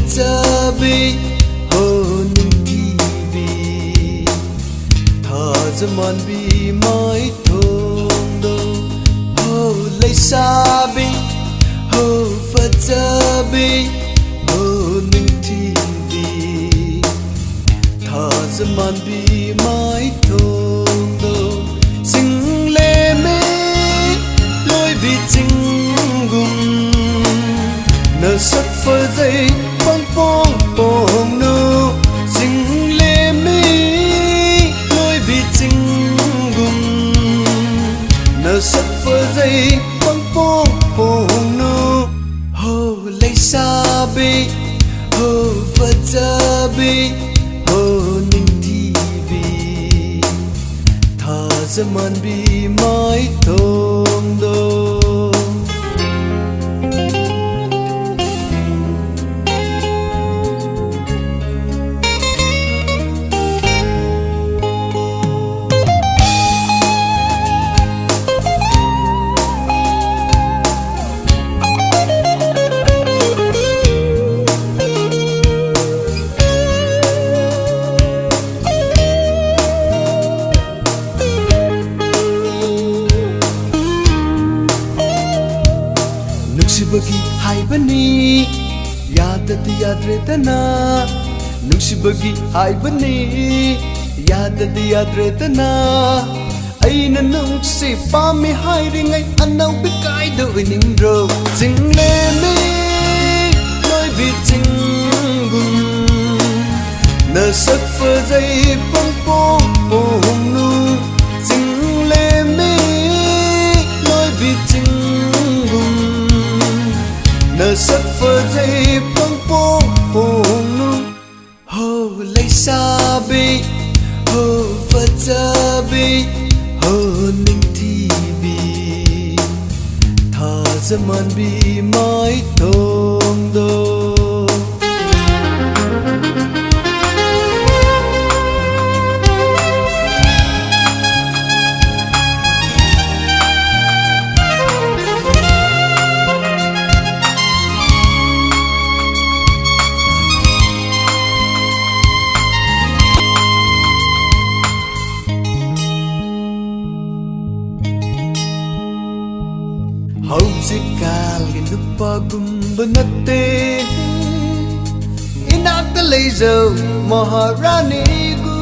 fazzabi ho nintibi tha zaman bi mai thong do ho leisabi ho fazzabi ho nintibi tha zaman bi mai thong do sing le me lối bi ching gum nở sắc phơi dây băng phong bồng nu sing le me lối bi ching gum nở sắc phơi dây băng phong bồng nu ho lấy sa bi ho fazzabi ho nintibi tha zaman bi mai thong do Nuksibagi haibani yadati yadretana Nuksibagi haibani yadati yadretana aina nuksi pami hairingai anau bikai do iningro jingle me loi bi jingum na sak fa jai pang po hong nu jingle me loi bi jingum nở sắc phơi dây băng po hồng nu ho lấy sa bi ho fazzabi ho nintibi tha zaman bi mai thong do hausikal nupa gumba natte inakta leizo maharani gu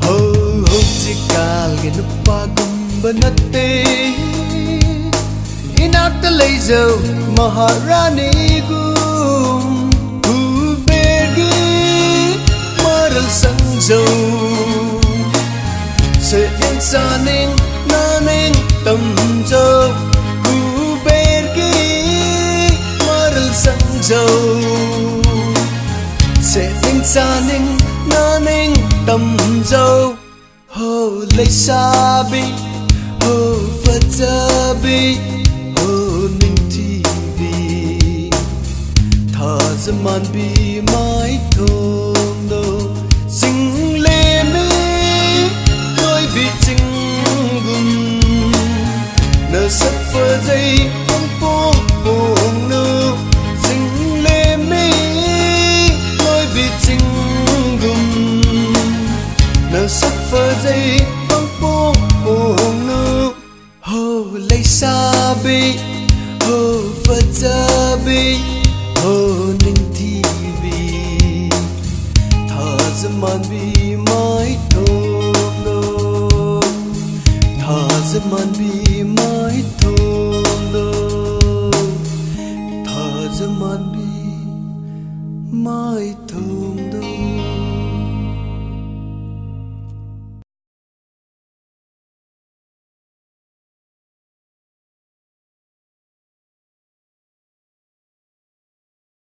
hausikal nupa gumba natte inakta leizo maharani gu ubegi maral sangzo se insaning naning tamjo ku bergi maral sangjo se insaning naning tamjo ho leisabi ho fazzabi ho nintibi tha zaman bi mai thong do sing le me bi jingum nở sắc phơi dây băng po hồng nu sing le me lối bi jingum nở sắc phơi dây băng po hồng nu ho lấy sa bi ho fazzabi ho nintibi tha zaman bi mai thong do zaman bi mai thong do tha zaman bi mai thong do